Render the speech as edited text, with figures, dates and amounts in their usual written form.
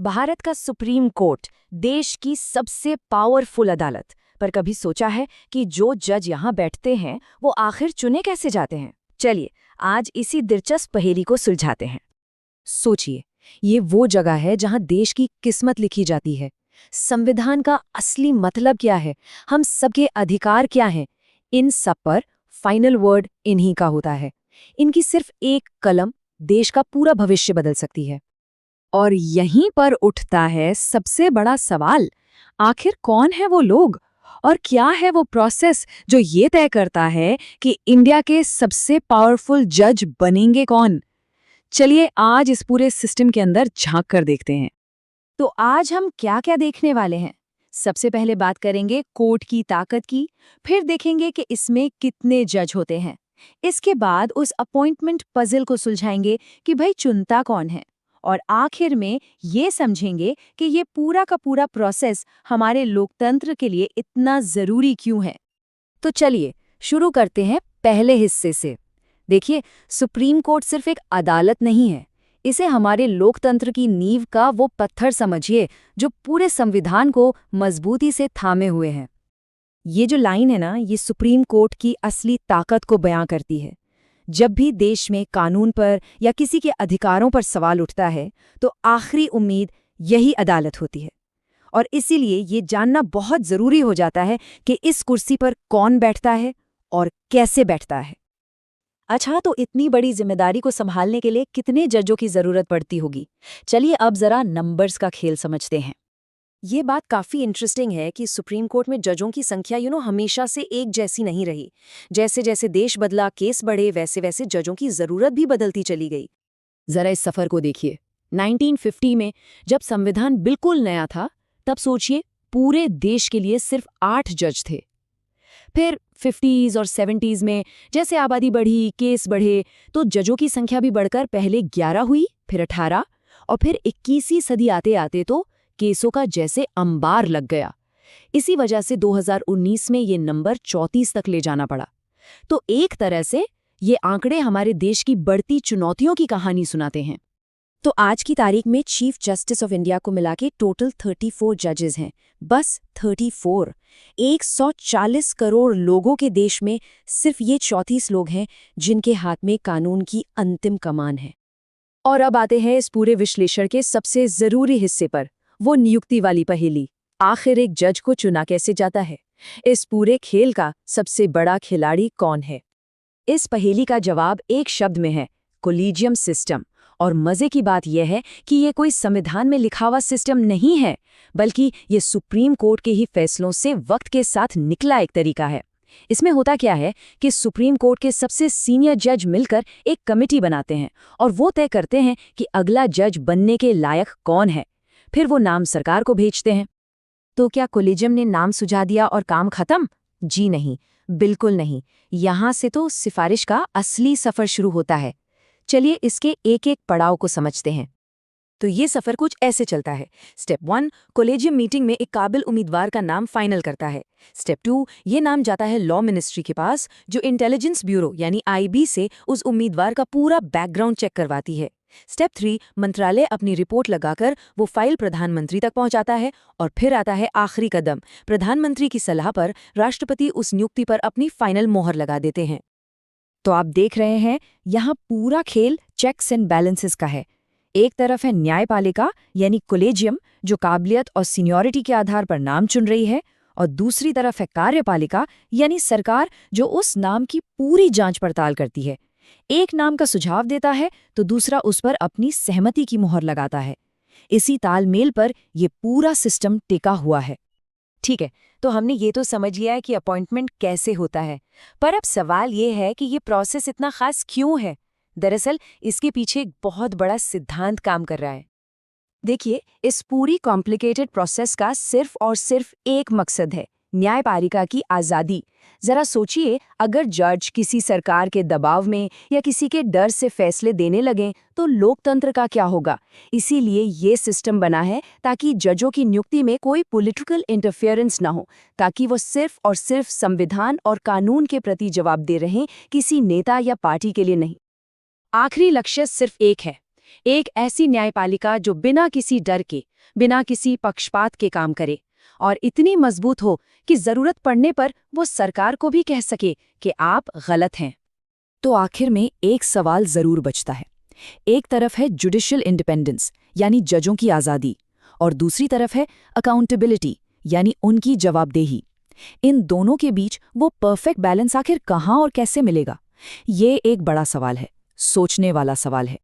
भारत का supreme court देश की सबसे पावरफुल अदालत। पर कभी सोचा है कि जो जज यहाँ बैठते हैं वो आखिर चुने कैसे जाते हैं? चलिए आज इसी दिलचस्प पहेली को सुलझाते हैं। सोचिए, ये वो जगह है जहाँ देश की किस्मत लिखी जाती है। संविधान का असली मतलब क्या है, हम सबके अधिकार क्या हैं, इन सब पर फाइनल वर्ड इन्हीं का होता है। इनकी सिर्फ एक कलम देश का पूरा भविष्य बदल सकती है। और यहीं पर उठता है सबसे बड़ा सवाल, आखिर कौन है वो लोग और क्या है वो प्रोसेस जो ये तय करता है कि इंडिया के सबसे पावरफुल जज बनेंगे कौन? चलिए आज इस पूरे सिस्टम के अंदर झांक कर देखते हैं। तो आज हम क्या क्या देखने वाले हैं? सबसे पहले बात करेंगे कोर्ट की ताकत की, फिर देखेंगे कि इसमें कितने जज होते हैं। इसके बाद उस अपॉइंटमेंट पजल को सुलझाएंगे कि भाई चुनता कौन है, और आखिर में ये समझेंगे कि ये पूरा का पूरा प्रोसेस हमारे लोकतंत्र के लिए इतना जरूरी क्यों है। तो चलिए शुरू करते हैं पहले हिस्से से। देखिए, सुप्रीम कोर्ट सिर्फ एक अदालत नहीं है, इसे हमारे लोकतंत्र की नींव का वो पत्थर समझिए जो पूरे संविधान को मजबूती से थामे हुए हैं। ये जो लाइन है ना, ये सुप्रीम कोर्ट की असली ताकत को बयां करती है। जब भी देश में कानून पर या किसी के अधिकारों पर सवाल उठता है तो आखिरी उम्मीद यही अदालत होती है। और इसीलिए ये जानना बहुत जरूरी हो जाता है कि इस कुर्सी पर कौन बैठता है और कैसे बैठता है। अच्छा, तो इतनी बड़ी जिम्मेदारी को संभालने के लिए कितने जजों की जरूरत पड़ती होगी? चलिए अब जरा नंबर्स का खेल समझते हैं। ये बात काफ़ी इंटरेस्टिंग है कि सुप्रीम कोर्ट में जजों की संख्या हमेशा से एक जैसी नहीं रही। जैसे जैसे देश बदला, केस बढ़े, वैसे वैसे जजों की ज़रूरत भी बदलती चली गई। ज़रा इस सफ़र को देखिए। 1950 में जब संविधान बिल्कुल नया था, तब सोचिए पूरे देश के लिए सिर्फ 8 जज थे। फिर 50s और 70s में जैसे आबादी बढ़ी, केस बढ़े, तो जजों की संख्या भी बढ़कर पहले 11 हुई, फिर 18 और फिर 21वीं सदी आते आते तो केसों का जैसे अंबार लग गया। इसी वजह से 2019 में ये नंबर 34 तक ले जाना पड़ा। तो एक तरह से ये आंकड़े हमारे देश की बढ़ती चुनौतियों की कहानी सुनाते हैं। तो आज की तारीख में चीफ जस्टिस ऑफ इंडिया को मिला के टोटल 34 जजेस हैं। बस 34। 140 करोड़ लोगों के देश में सिर्फ ये 34 लोग हैं जिनके हाथ में कानून की अंतिम कमान है। और अब आते हैं इस पूरे विश्लेषण के सबसे जरूरी हिस्से पर, वो नियुक्ति वाली पहेली। आखिर एक जज को चुना कैसे जाता है? इस पूरे खेल का सबसे बड़ा खिलाड़ी कौन है? इस पहेली का जवाब एक शब्द में है, कोलिजियम सिस्टम। और मजे की बात यह है कि ये कोई संविधान में लिखा हुआ सिस्टम नहीं है, बल्कि ये सुप्रीम कोर्ट के ही फैसलों से वक्त के साथ निकला एक तरीका है। इसमें होता क्या है कि सुप्रीम कोर्ट के सबसे सीनियर जज मिलकर एक कमेटी बनाते हैं और वो तय करते हैं कि अगला जज बनने के लायक कौन है। फिर वो नाम सरकार को भेजते हैं। तो क्या कोलिजियम ने नाम सुझा दिया और काम खत्म? जी नहीं, बिल्कुल नहीं। यहाँ से तो सिफारिश का असली सफर शुरू होता है। चलिए इसके एक एक पड़ाव को समझते हैं। तो ये सफर कुछ ऐसे चलता है। स्टेप 1, कोलेजियम मीटिंग में एक काबिल उम्मीदवार का नाम फाइनल करता है। स्टेप 2, ये नाम जाता है लॉ मिनिस्ट्री के पास, जो इंटेलिजेंस ब्यूरो यानी आईबी से उस उम्मीदवार का पूरा बैकग्राउंड चेक करवाती है। स्टेप 3, मंत्रालय अपनी रिपोर्ट लगाकर वो फाइल प्रधानमंत्री तक पहुंचाता है। और फिर आता है आखिरी कदम, प्रधानमंत्री की सलाह पर राष्ट्रपति उस नियुक्ति पर अपनी फाइनल मोहर लगा देते हैं। तो आप देख रहे हैं, यहाँ पूरा खेल चेक्स एंड बैलेंसेस का है। एक तरफ है न्यायपालिका यानी कोलेजियम, जो काबिलियत और सीनियरिटी के आधार पर नाम चुन रही है, और दूसरी तरफ है कार्यपालिका यानी सरकार, जो उस नाम की पूरी जांच पड़ताल करती है। एक नाम का सुझाव देता है तो दूसरा उस पर अपनी सहमति की मोहर लगाता है। इसी तालमेल पर यह पूरा सिस्टम टिका हुआ है। ठीक है, तो हमने ये तो समझ लिया है कि अपॉइंटमेंट कैसे होता है, पर अब सवाल ये है कि ये प्रोसेस इतना खास क्यों है? दरअसल इसके पीछे एक बहुत बड़ा सिद्धांत काम कर रहा है। देखिए, इस पूरी कॉम्प्लिकेटेड प्रोसेस का सिर्फ और सिर्फ एक मकसद है, न्यायपालिका की आज़ादी। जरा सोचिए, अगर जज किसी सरकार के दबाव में या किसी के डर से फैसले देने लगें तो लोकतंत्र का क्या होगा? इसीलिए ये सिस्टम बना है ताकि जजों की नियुक्ति में कोई पॉलिटिकल इंटरफेरेंस ना हो, ताकि वो सिर्फ और सिर्फ संविधान और कानून के प्रति जवाब दे रहें, किसी नेता या पार्टी के लिए नहीं। आखिरी लक्ष्य सिर्फ एक है एक ऐसी न्यायपालिका जो बिना किसी डर के, बिना किसी पक्षपात के काम करे और इतनी मजबूत हो कि जरूरत पड़ने पर वो सरकार को भी कह सके कि आप गलत हैं। तो आखिर में एक सवाल जरूर बचता है। एक तरफ है जुडिशियल इंडिपेंडेंस यानी जजों की आज़ादी, और दूसरी तरफ है अकाउंटेबिलिटी यानी उनकी जवाबदेही। इन दोनों के बीच वो परफेक्ट बैलेंस आखिर कहाँ और कैसे मिलेगा? ये एक बड़ा सवाल है, सोचने वाला सवाल है।